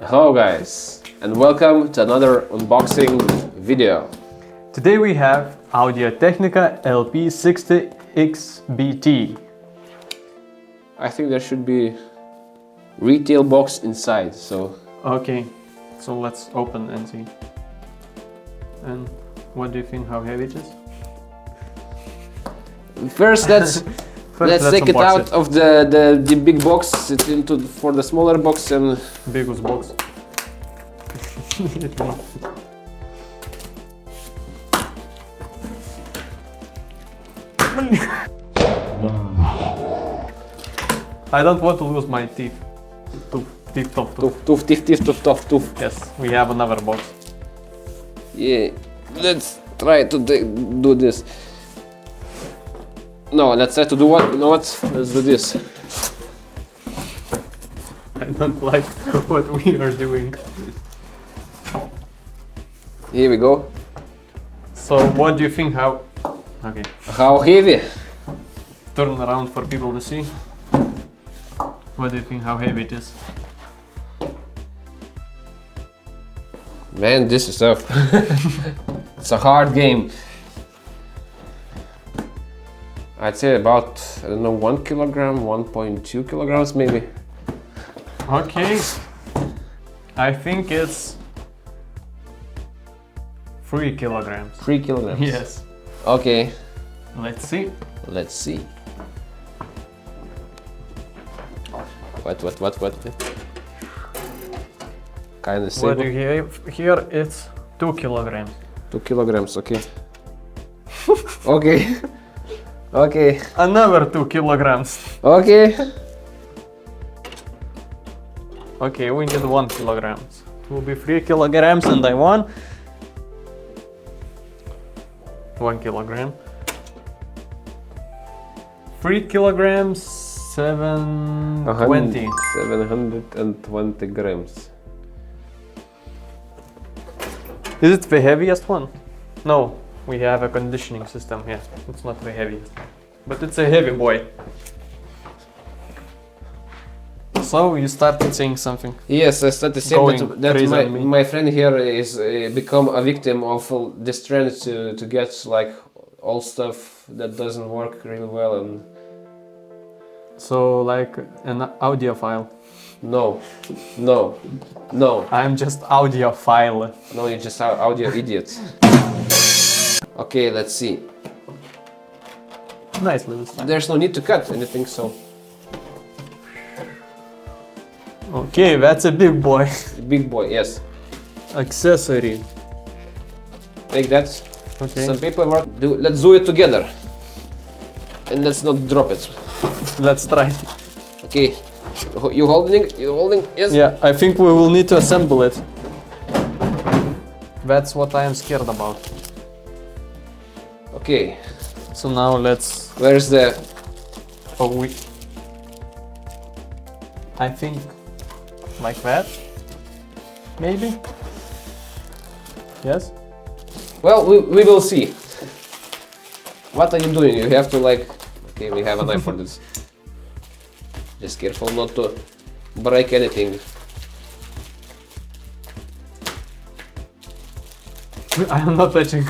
Hello guys, and welcome to another unboxing video. Today we have Audio-Technica LP60XBT. I think there should be retail box inside, so... Okay, so let's open and see. And what do you think, how heavy it is? First let's take it out of the big box for the smaller box and... Biggest box. I don't want to lose my teeth. Tooth. Yes, we have another box. Yeah, let's try to do this. No, let's try to do what? You know what? Let's do this. I don't like what we are doing. Here we go. So what do you think, how... Okay. How heavy? Turn around for people to see. What do you think, how heavy it is? Man, this is tough. It's a hard game. I'd say about, I don't know, 1 kilogram, 1.2 kilograms maybe. Okay. I think it's 3 kilograms. 3 kilograms? Yes. Okay. Let's see. Let's see. What? Kind of simple. What do you have here? It's 2 kilograms. 2 kilograms, okay. Okay. Okay. Another 2 kilograms. Okay. Okay, we need 1 kilogram. It will be 3 kilograms and I won. 1 kilogram. 3 kilograms, 720. 720 grams. Is it the heaviest one? No, we have a conditioning system here. It's not the heaviest, but it's a heavy boy. So you started saying something. Yes, I started saying that my friend here is become a victim of this trend to get like all stuff that doesn't work really well and... So like an audiophile. No. I'm just audiophile. No, you're just audio idiot. Okay, let's see. Nicely this time. There's no need to cut anything, so... Okay, that's a big boy. Big boy, yes. Accessory. Take that. Okay. Some paperwork. Let's do it together. And let's not drop it. Let's try. Okay. You holding? You holding? Yes? Yeah, I think we will need to assemble it. That's what I am scared about. Okay. So now let's... Where's the... Oh, I think like that. Maybe? Yes? Well, we will see. What are you doing? You have to like... Okay, we have a knife for this. Just careful not to break anything. I am not touching.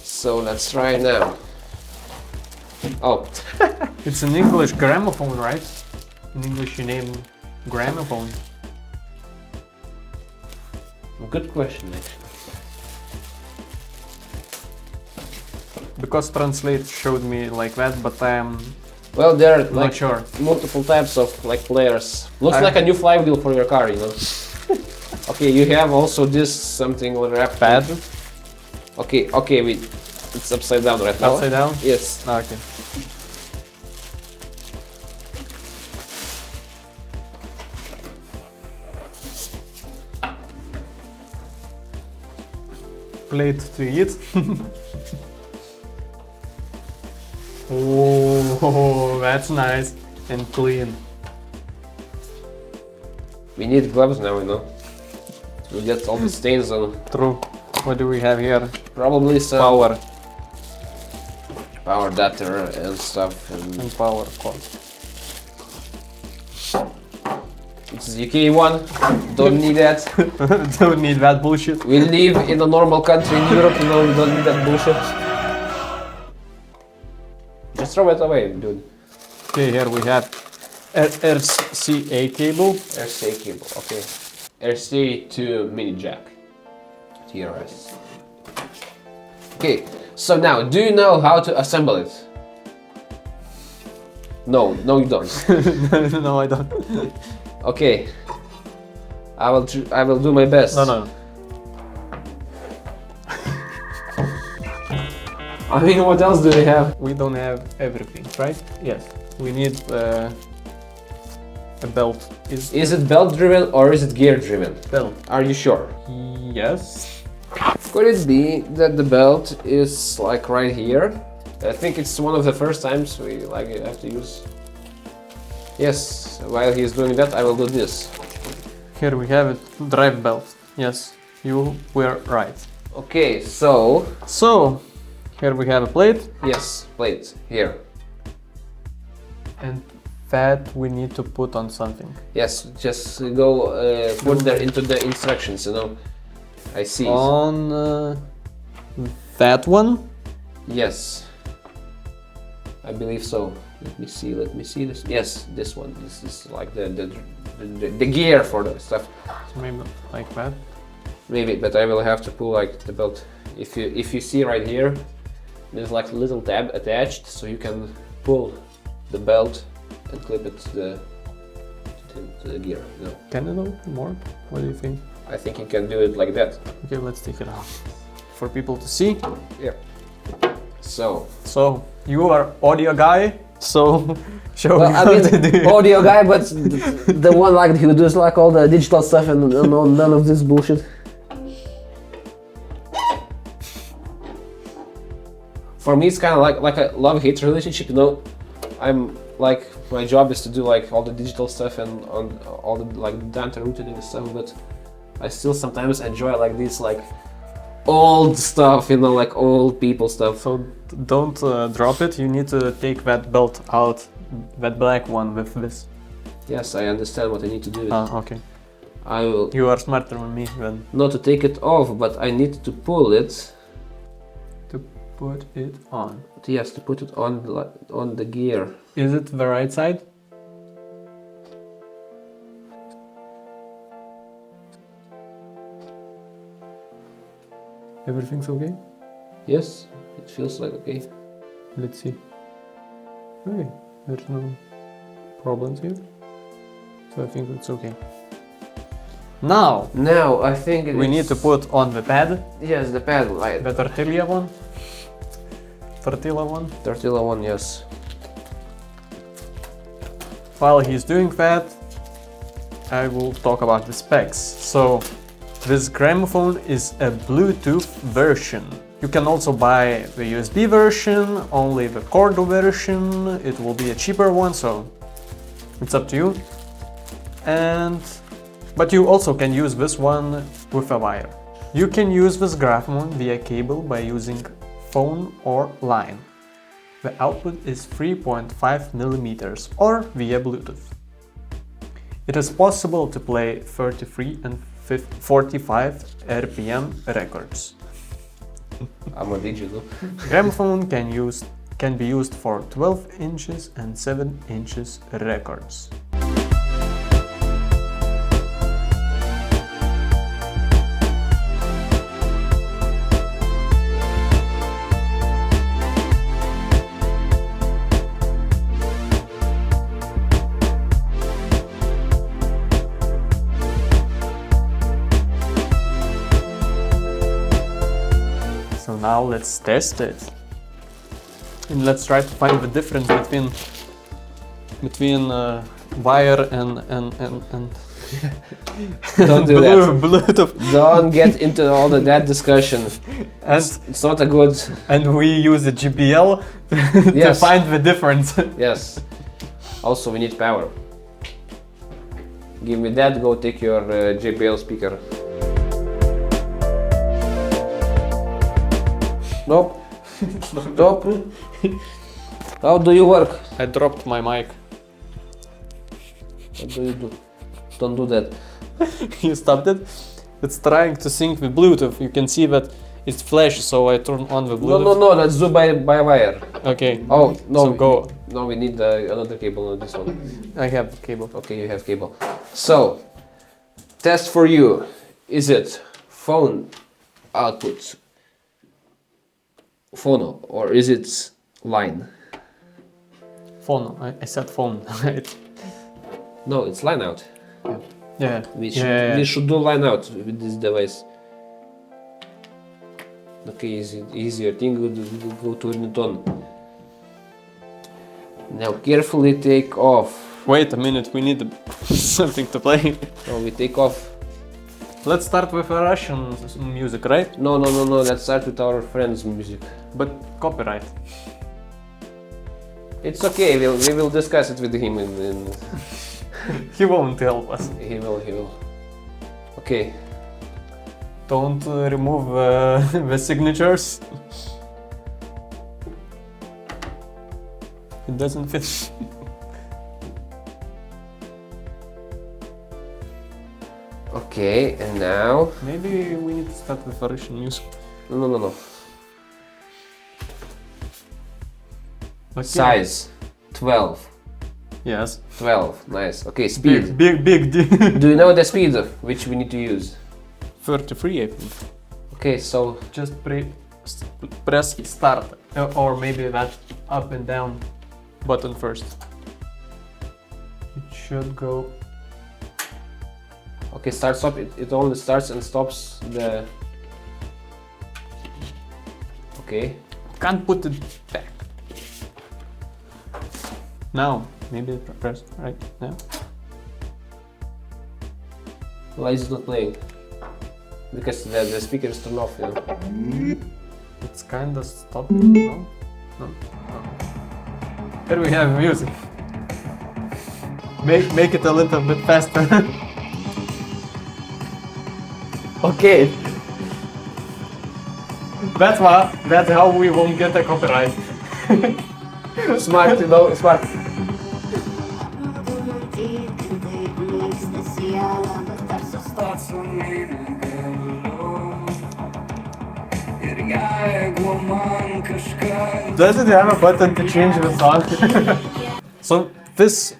So let's try now. Oh. It's an English gramophone, right? In English you name gramophone. Good question, actually. Because Translate showed me like that, but I am... Well, there are not like sure. multiple types of like players. Looks like a new flywheel for your car, you know. Okay, you have also this something wrapped pad. Okay, it's upside down right now. Upside down? Yes. Okay. Plate to eat. Oh, that's nice and clean. We need gloves now, you know. We get all the stains on. True. What do we have here? Probably some Power. power adapter and stuff. And power cord. It's UK one. Don't need that. Don't need that bullshit. We live in a normal country in Europe, you know, we don't need that bullshit. Just throw it away, dude. Okay, here we have RCA cable. RCA cable, okay. RCA to mini jack. TRS. Okay, so now, do you know how to assemble it? No, you don't. No, I don't. Okay, I will do my best. No. I mean, what else do we have? We don't have everything, right? Yes. We need a belt. Is it belt driven or is it gear driven? Belt? Are you sure? Yes. Could it be that the belt is like right here? I think it's one of the first times we have to use. Yes, while he's doing that, I will do this. Here we have it, drive belt. Yes, you were right. Okay, so here we have a plate. yes, plate here. And that we need to put on something. Yes, just go further into the instructions, you know. I see. On that one? Yes. I believe so. Let me see this. Yes, this one. This is like the gear for the stuff. So maybe like that. Maybe, but I will have to pull like the belt. If you see right here, there's like a little tab attached, so you can pull the belt and clip it to the gear. You know. Can you know more? What do you think? I think you can do it like that. Okay, let's take it out for people to see. Yeah. So you are audio guy, so show me well, how to do it. audio guy, but the one like who does like all the digital stuff and none of this bullshit. For me, it's kind of like a love-hate relationship, you know. I'm like, my job is to do like all the digital stuff and on all the like data routing and stuff, but I still sometimes enjoy like this like old stuff, you know, like old people stuff. So don't drop it. You need to take that belt out, that black one with this. Yes, I understand what I need to do. Okay. I will. You are smarter than me then. Not to take it off, but I need to pull it. To put it on. Yes, to put it on the gear. Is it the right side? Everything's okay? Yes, it feels like okay. Let's see. Okay, there's no problems here. So I think it's okay. Now I think we need to put on the pad. Yes, the pad, right. The tortilla one. Tortilla one, yes. While he's doing that, I will talk about the specs. So this gramophone is a Bluetooth version. You can also buy the USB version, only the cord version. It will be a cheaper one, so it's up to you. But you also can use this one with a wire. You can use this gramophone via cable by using phone or line. The output is 3.5 millimeters or via Bluetooth. It is possible to play 33 and 45 RPM records. I'm a digital. Gramophone can be used for 12 inches and 7 inches records. So now let's test it. And let's try to find the difference between wire and Don't do that. Bluetooth. Don't get into all that discussion. And It's not a good. and we use a GPL to Yes. find the difference. Yes. Also, we need power. Give me that. Go take your JBL speaker. Nope. Stop. How do you work? I dropped my mic. What do you do? don't do that. You stopped it? It's trying to sync with Bluetooth. You can see that it flashes, so I turn on the Bluetooth. No, let's do by wire. Okay. Oh, no, So go. No, we need another cable, not this one. I have the cable. Okay, you have cable. So, test for you. Is it phone output, phono, or is it line? Phone. I said phone. No, it's line out. Yeah. We should do line out with this device. Okay, easier thing, go to ringtone. Now carefully take off. Wait a minute, we need something to play. No, we take off. Let's start with Russian music, right? No, let's start with our friend's music. But copyright. It's okay, we will discuss it with him in He won't help us. He will. Okay. Don't remove the signatures. It doesn't fit. Okay, and now... Maybe we need to start with Russian music. No. Okay. Size 12. Yes. 12, nice. Okay, speed. Big. Do you know the speed which we need to use? 33, I think. Okay, so... Just press start, or maybe that up and down button first. It should go. Okay, start stop. It only starts and stops the... Okay. Can't put it back. Now, maybe press right now. Why is it not playing? Because the speaker is turned off, you know. It's kind of stopping. No. Here we have music. Make it a little bit faster. Okay. That's how we won't get a copyright. Smart, you know, smart. Does it have a button to change the song? So this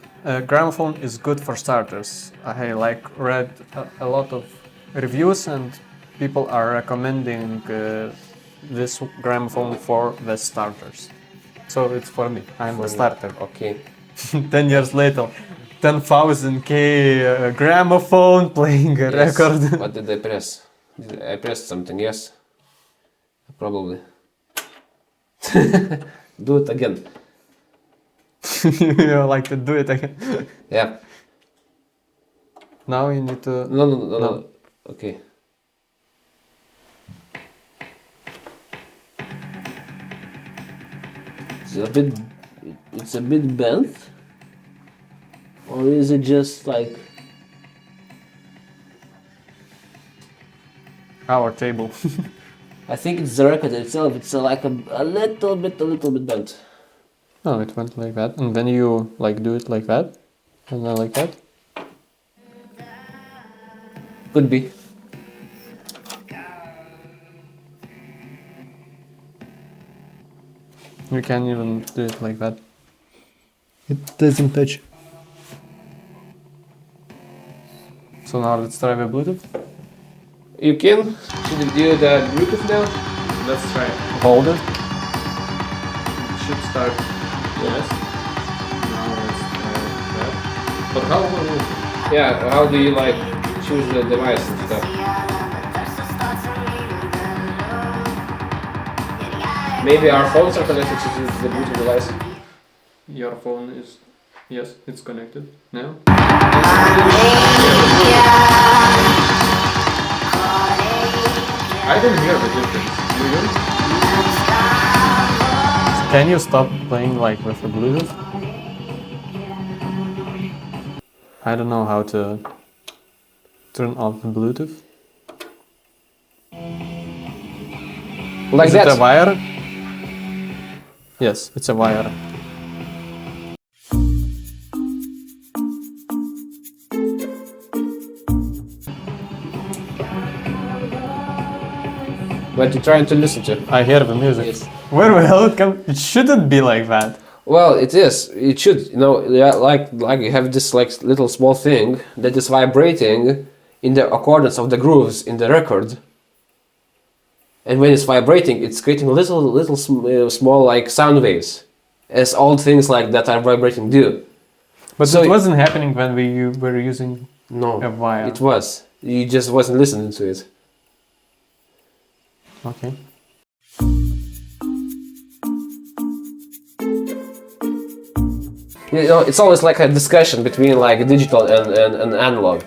gramophone is good for starters. I read a lot of reviews and people are recommending this gramophone for the starters. So it's for me. I'm the starter. Okay. 10 years later, 10,000K gramophone playing a record. What did I press? I pressed something, yes? Probably. Do it again. You like to do it again? Yeah. Now you need to... No. Okay. It's a bit bent, or is it just like Our table. I think it's the record itself. It's like a little bit bent. Oh, it went like that, and then you like do it like that, and then like that. Could be. You can even do it like that. It doesn't touch. So now let's try the Bluetooth. You can. Should we do the Bluetooth now? Let's try it. Hold it. It should start. Yes. Now let's try that. But how do you like choose the device and stuff? Maybe our phones are connected to the Bluetooth device. Your phone is, yes, it's connected now. I didn't hear the difference. Do you? Can you stop playing like with the Bluetooth? I don't know how to turn off the Bluetooth. Like Is that? it a wire? Yes, it's a wire. what you're trying to listen to. I hear the music. Yes. Where the hell it shouldn't be like that. Well, it is. It should. You know, yeah, like you have this like little small thing that is vibrating in the accordance of the grooves in the record. And when it's vibrating, it's creating little small like sound waves, as all things like that are vibrating do. But so it wasn't happening when we were using a wire. It was. You just wasn't listening to it. Okay. You know, it's always like a discussion between like digital and analog.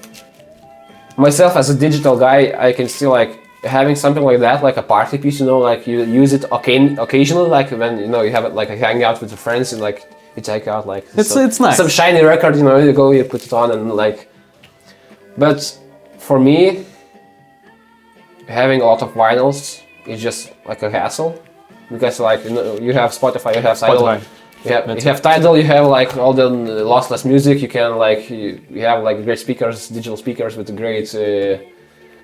Myself as a digital guy, I can see like having something like that, like a party piece, you know, like you use it occasionally, like when, you know, you have it like a hangout with your friends and like you take out like it's nice. Some shiny record, you know, you put it on and like, but for me, having a lot of vinyls is just like a hassle, because like, you know, you have Spotify, you have Tidal, you have Tidal, you have like all the lossless music, you can like, you have like great speakers, digital speakers with great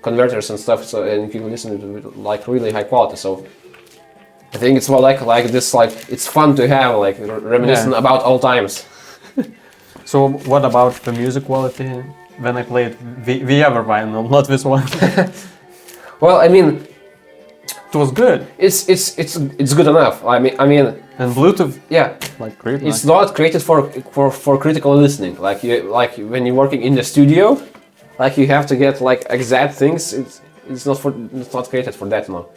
converters and stuff, so and you can listen to it with like really high quality. So I think it's more like this, like it's fun to have like reminiscent about all times. So what about the music quality when I played the other vinyl, not this one? Well, I mean, it was good. It's good enough. I mean, and Bluetooth. Yeah, like great. It's not created for critical listening. Like when you're working in the studio. Like you have to get like exact things. It's not created for that, no.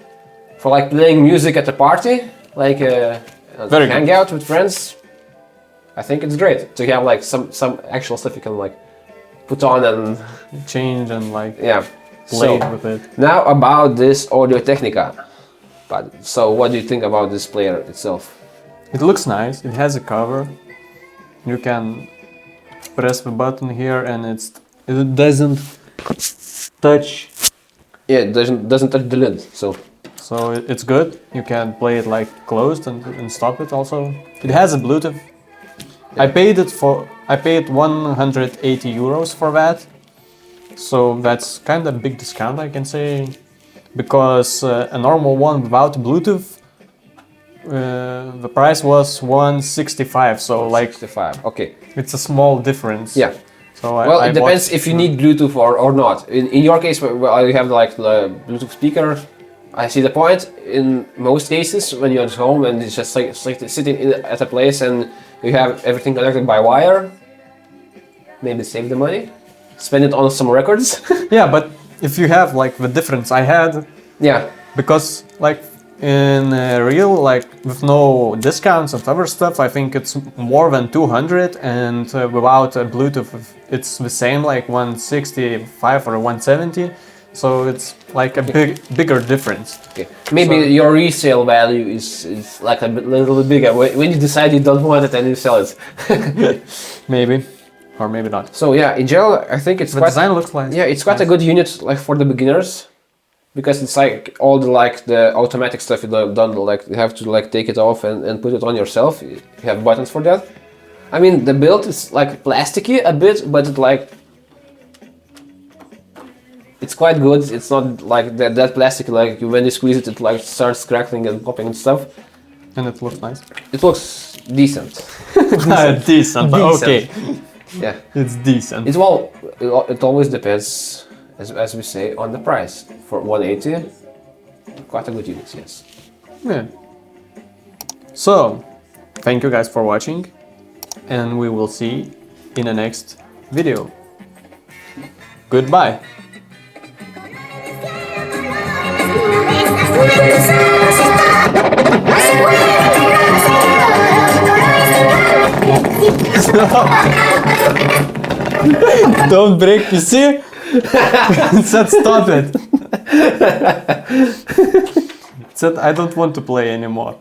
For like playing music at a party, like hangout with friends, I think it's great to have like some actual stuff you can like put on and change and like play with it. Now about this Audio Technica. So what do you think about this player itself? It looks nice. It has a cover. You can press the button here and it doesn't touch. Yeah, it doesn't touch the lid, so it's good. You can play it like closed and stop it also. It has a Bluetooth. Yeah. I paid 180 euros for that. So that's kind of a big discount, I can say, because a normal one without Bluetooth, the price was 165. So like 65. Okay, it's a small difference. Yeah. So well, it depends if you need Bluetooth or not. In your case, well, you have like the Bluetooth speaker. I see the point. In most cases, when you're at home and it's just like sitting at a place and you have everything connected by wire, maybe save the money, spend it on some records. Yeah, but if you have like the difference I had, because like in real, like with no discounts and other stuff, I think it's more than 200, and without Bluetooth it's the same, like 165 or 170. So it's like a bigger difference. Okay. Maybe your resale value is like a little bit bigger when you decide you don't want it and you sell it. Maybe, or maybe not. So yeah, in general, I think it's the design looks like it's quite a good unit, like for the beginners, because it's like all the automatic stuff you don't like you have to like take it off and put it on yourself. You have buttons for that. I mean, the build is like plasticky a bit, but it's quite good. It's not like that plastic, like when you squeeze it, it like starts crackling and popping and stuff. And it looks nice. It looks decent. Decent, but okay. Yeah, it's decent. It always depends, as we say, on the price. For 180, quite a good unit, yes. Yeah. So, thank you guys for watching, and we will see in the next video. Goodbye. Don't break, you see? It said stop it. It said I don't want to play anymore.